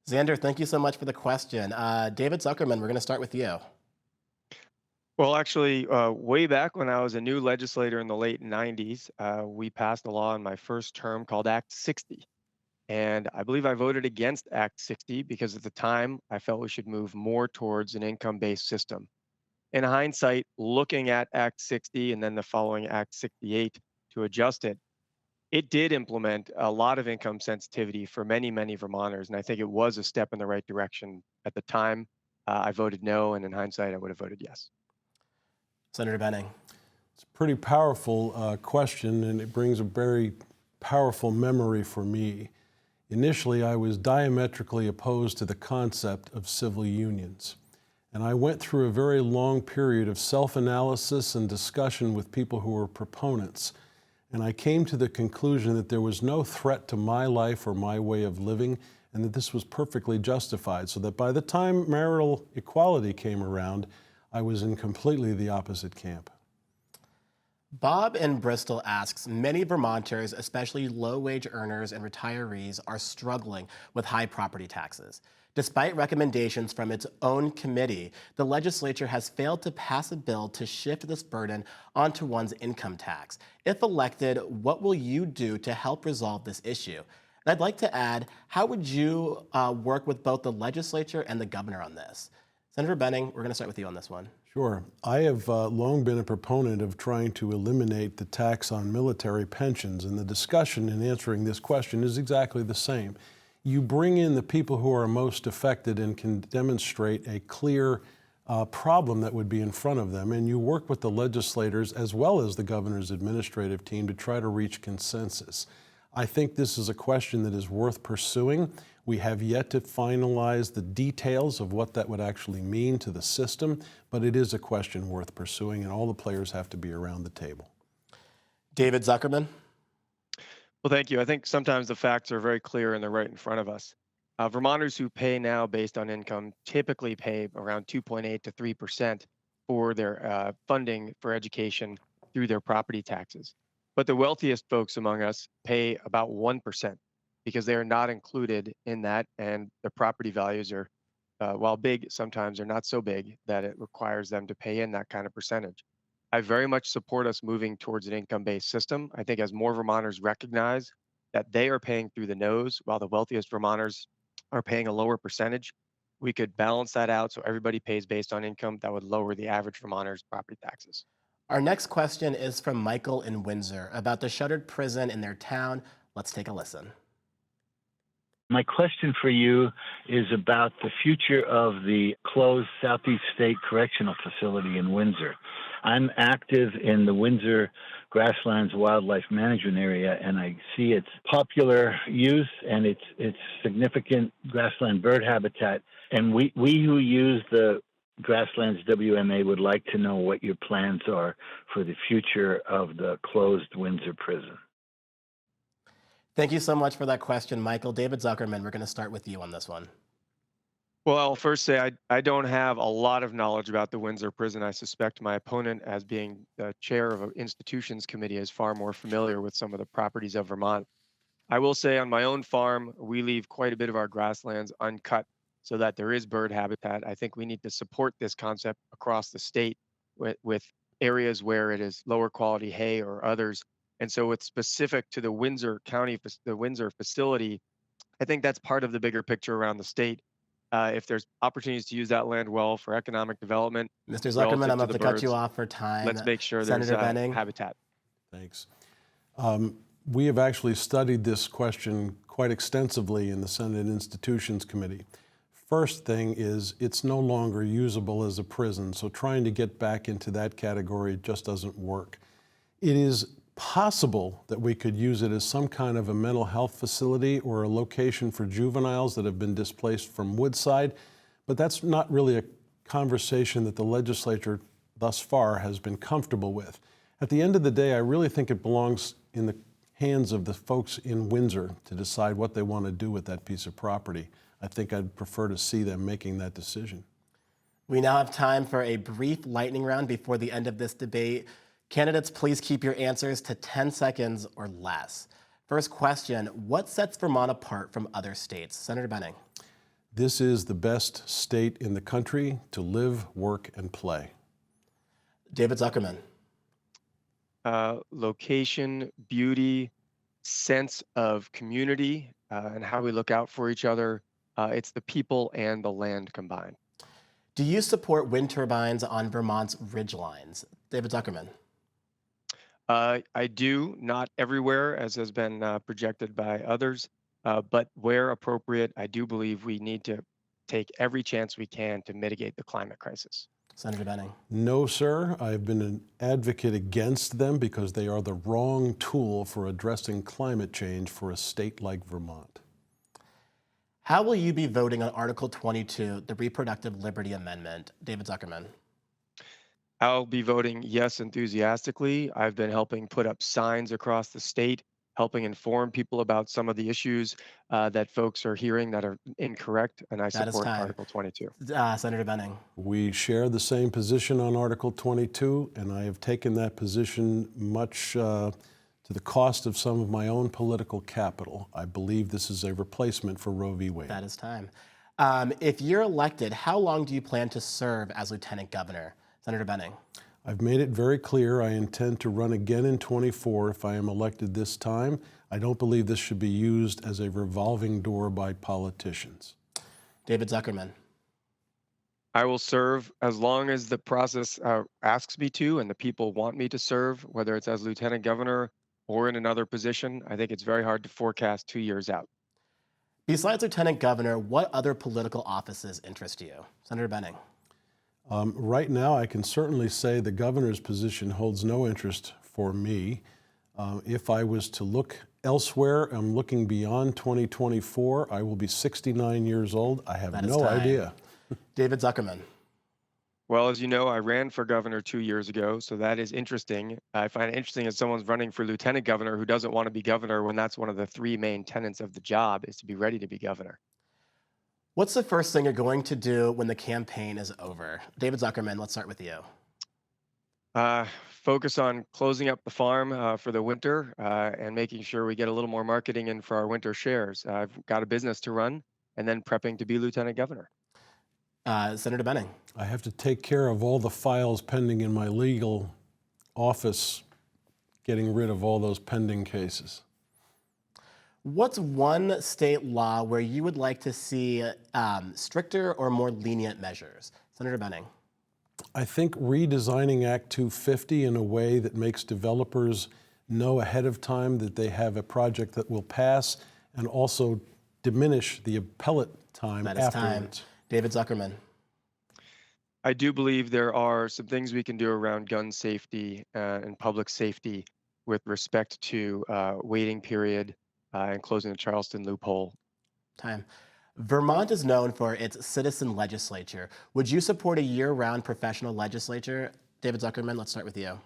Xander, thank you so much for the question. David Zuckerman, we're going to start with you. Well, actually, way back when I was a new legislator in the late 90s, we passed a law in my first term called Act 60. And I believe I voted against Act 60 because at the time I felt we should move more towards an income-based system. In hindsight, looking at Act 60 and then the following Act 68 to adjust it, it did implement a lot of income sensitivity for many, many Vermonters. And I think it was a step in the right direction. At the time, I voted no, and in hindsight, I would have voted yes. Senator Benning. It's a pretty powerful question, and it brings a very powerful memory for me. Initially, I was diametrically opposed to the concept of civil unions. And I went through a very long period of self-analysis and discussion with people who were proponents. And I came to the conclusion that there was no threat to my life or my way of living, and that this was perfectly justified. So that by the time marital equality came around, I was in completely the opposite camp. Bob in Bristol asks, many Vermonters, especially low-wage earners and retirees, are struggling with high property taxes. Despite recommendations from its own committee, the legislature has failed to pass a bill to shift this burden onto one's income tax. If elected, what will you do to help resolve this issue? And I'd like to add, how would you work with both the legislature and the governor on this? Senator Benning, we're going to start with you on this one. Sure. I have long been a proponent of trying to eliminate the tax on military pensions, and the discussion in answering this question is exactly the same. You bring in the people who are most affected and can demonstrate a clear problem that would be in front of them, and you work with the legislators as well as the governor's administrative team to try to reach consensus. I think this is a question that is worth pursuing. We have yet to finalize the details of what that would actually mean to the system, but it is a question worth pursuing, and all the players have to be around the table. David Zuckerman. Well, thank you. I think sometimes the facts are very clear and they're right in front of us. Vermonters who pay now based on income typically pay around 2.8 to 3% for their funding for education through their property taxes. But the wealthiest folks among us pay about 1% because they are not included in that, and their property values are, while big, sometimes are not so big that it requires them to pay in that kind of percentage. I very much support us moving towards an income-based system. I think as more Vermonters recognize that they are paying through the nose while the wealthiest Vermonters are paying a lower percentage, we could balance that out so everybody pays based on income. That would lower the average Vermonter's property taxes. Our next question is from Michael in Windsor about the shuttered prison in their town. Let's take a listen. My question for you is about the future of the closed Southeast State Correctional Facility in Windsor. I'm active in the Windsor Grasslands Wildlife Management Area, and I see its popular use and its significant grassland bird habitat. And we who use the Grasslands WMA would like to know what your plans are for the future of the closed Windsor prison. Thank you so much for that question, Michael. David Zuckerman, we're going to start with you on this one. Well, I'll first say I don't have a lot of knowledge about the Windsor prison. I suspect my opponent, as being the chair of an institutions committee, is far more familiar with some of the properties of Vermont. I will say on my own farm, we leave quite a bit of our grasslands uncut so that there is bird habitat. I think we need to support this concept across the state with areas where it is lower quality hay or others. And so it's specific to the Windsor County, the Windsor facility. I think that's part of the bigger picture around the state. If there's opportunities to use that land well for economic development. Mr. Zuckerman, I'm going to cut you off for time. Let's make sure Senator there's Benning. habitat. Thanks. We have actually studied this question quite extensively in the Senate Institutions Committee. First thing is it's no longer usable as a prison, so trying to get back into that category just doesn't work. It is possible that we could use it as some kind of a mental health facility or a location for juveniles that have been displaced from Woodside, but that's not really a conversation that the legislature thus far has been comfortable with. At the end of the day, I really think it belongs in the hands of the folks in Windsor to decide what they want to do with that piece of property. I think I'd prefer to see them making that decision. We now have time for a brief lightning round before the end of this debate. Candidates, please keep your answers to 10 seconds or less. First question, what sets Vermont apart from other states? Senator Benning. This is the best state in the country to live, work, and play. David Zuckerman. Location, beauty, sense of community, and how we look out for each other. It's the people and the land combined. Do you support wind turbines on Vermont's ridgelines? David Zuckerman. I do, not everywhere, as has been projected by others, but where appropriate, I do believe we need to take every chance we can to mitigate the climate crisis. Senator Benning. No, sir. I've been an advocate against them because they are the wrong tool for addressing climate change for a state like Vermont. How will you be voting on Article 22, the Reproductive Liberty Amendment? David Zuckerman. I'll be voting yes enthusiastically. I've been helping put up signs across the state, helping inform people about some of the issues that folks are hearing that are incorrect, and I support Article 22. Senator Benning. We share the same position on Article 22, and I have taken that position much to the cost of some of my own political capital. I believe this is a replacement for Roe v. Wade. That is time. If you're elected, how long do you plan to serve as Lieutenant Governor? Senator Benning. I've made it very clear I intend to run again in 24 if I am elected this time. I don't believe this should be used as a revolving door by politicians. David Zuckerman. I will serve as long as the process asks me to and the people want me to serve, whether it's as Lieutenant Governor or in another position. I think it's very hard to forecast 2 years out. Besides Lieutenant Governor, what other political offices interest you? Senator Benning. Right now, I can certainly say the governor's position holds no interest for me. If I was to look elsewhere, I'm looking beyond 2024. I will be 69 years old. I have no idea. David Zuckerman. Well, as you know, I ran for governor 2 years ago, so that is interesting. I find it interesting as someone's running for lieutenant governor who doesn't want to be governor when that's one of the three main tenets of the job is to be ready to be governor. What's the first thing you're going to do when the campaign is over? David Zuckerman, let's start with you. Focus on closing up the farm for the winter and making sure we get a little more marketing in for our winter shares. I've got a business to run and then prepping to be lieutenant governor. Senator Benning. I have to take care of all the files pending in my legal office, getting rid of all those pending cases. What's one state law where you would like to see stricter or more lenient measures? Senator Benning. I think redesigning Act 250 in a way that makes developers know ahead of time that they have a project that will pass and also diminish the appellate time afterwards. David Zuckerman. I do believe there are some things we can do around gun safety and public safety with respect to waiting period and closing the Charleston loophole. Vermont is known for its citizen legislature. Would you support a year-round professional legislature? David Zuckerman, let's start with you.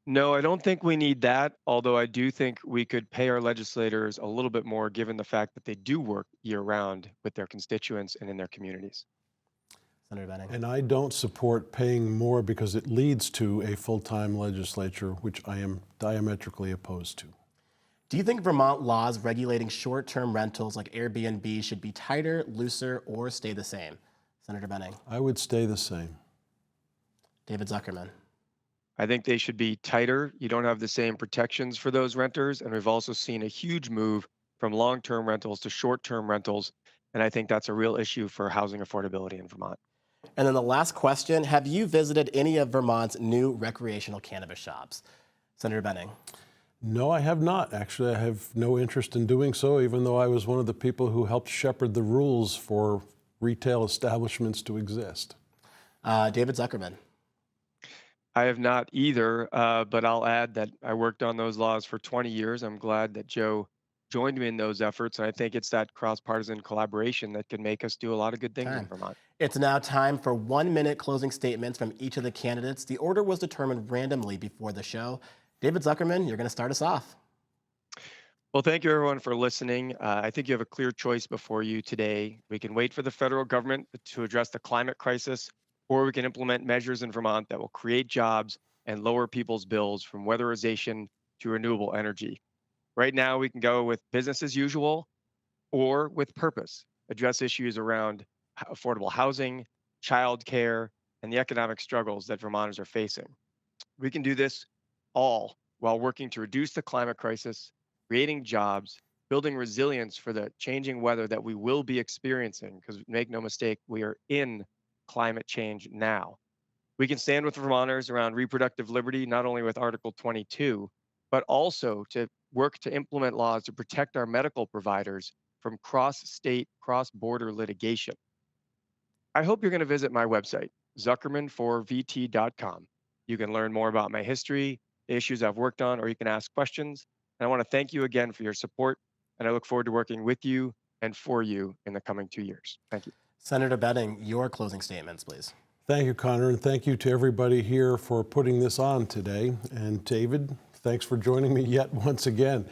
No, I don't think we need that, although I do think we could pay our legislators a little bit more given the fact that they do work year-round with their constituents and in their communities. Senator Benning. And I don't support paying more because it leads to a full-time legislature, which I am diametrically opposed to. Do you think Vermont laws regulating short-term rentals like Airbnb should be tighter, looser, or stay the same? Senator Benning. I would stay the same. David Zuckerman. I think they should be tighter. You don't have the same protections for those renters. And we've also seen a huge move from long-term rentals to short-term rentals. And I think that's a real issue for housing affordability in Vermont. And then the last question, have you visited any of Vermont's new recreational cannabis shops? Senator Benning. No, I have not. Actually, I have no interest in doing so, even though I was one of the people who helped shepherd the rules for retail establishments to exist. David Zuckerman. I have not either, but I'll add that I worked on those laws for 20 years. I'm glad that Joe joined me in those efforts, and I think it's that cross-partisan collaboration that can make us do a lot of good things in Vermont. It's now time for 1-minute closing statements from each of the candidates. The order was determined randomly before the show. David Zuckerman, you're going to start us off. Well, thank you everyone for listening. I think you have a clear choice before you today. We can wait for the federal government to address the climate crisis, or we can implement measures in Vermont that will create jobs and lower people's bills from weatherization to renewable energy. Right now, we can go with business as usual or with purpose, address issues around affordable housing, childcare, and the economic struggles that Vermonters are facing. We can do this all while working to reduce the climate crisis, creating jobs, building resilience for the changing weather that we will be experiencing, because make no mistake, we are in climate change now. We can stand with Vermonters around reproductive liberty, not only with Article 22, but also to work to implement laws to protect our medical providers from cross-state, cross-border litigation. I hope you're going to visit my website, zuckerman4vt.com. You can learn more about my history, the issues I've worked on, or you can ask questions. And I want to thank you again for your support, and I look forward to working with you and for you in the coming 2 years. Thank you. Senator Benning, your closing statements, please. Thank you, Connor, and thank you to everybody here for putting this on today. And David, thanks for joining me yet once again.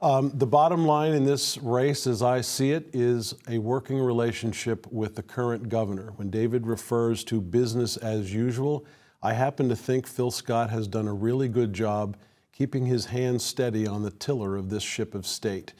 The bottom line in this race, as I see it, is a working relationship with the current governor. When David refers to business as usual, I happen to think Phil Scott has done a really good job keeping his hands steady on the tiller of this ship of state.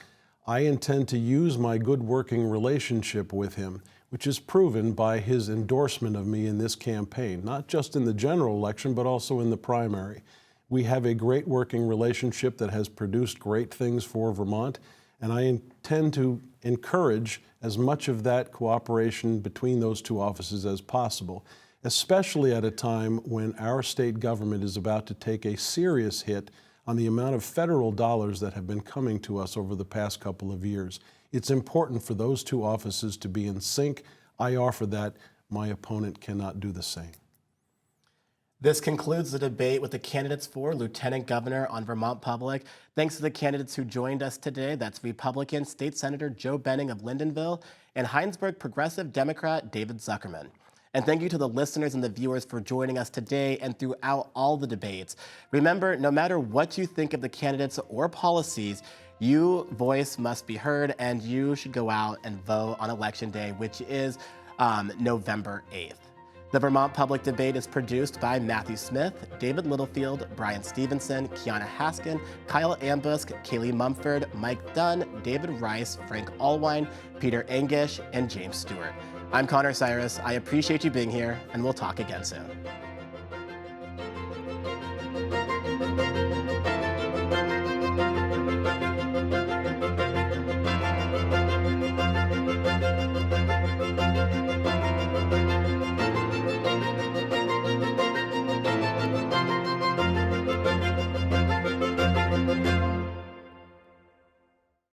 I intend to use my good working relationship with him, which is proven by his endorsement of me in this campaign, not just in the general election, but also in the primary. We have a great working relationship that has produced great things for Vermont, and I intend to encourage as much of that cooperation between those two offices as possible, especially at a time when our state government is about to take a serious hit on the amount of federal dollars that have been coming to us over the past couple of years. It's important for those two offices to be in sync. I offer that my opponent cannot do the same. This concludes the debate with the candidates for Lieutenant Governor on Vermont Public. Thanks to the candidates who joined us today. That's Republican State Senator Joe Benning of Lyndonville and Heinsberg Progressive Democrat David Zuckerman. And thank you to the listeners and the viewers for joining us today and throughout all the debates. Remember, no matter what you think of the candidates or policies, your voice must be heard, and you should go out and vote on Election Day, which is November 8th. The Vermont Public Debate is produced by Matthew Smith, David Littlefield, Brian Stevenson, Kiana Haskin, Kyle Ambusk, Kaylee Mumford, Mike Dunn, David Rice, Frank Allwine, Peter Angish, and James Stewart. I'm Connor Cyrus. I appreciate you being here, and we'll talk again soon.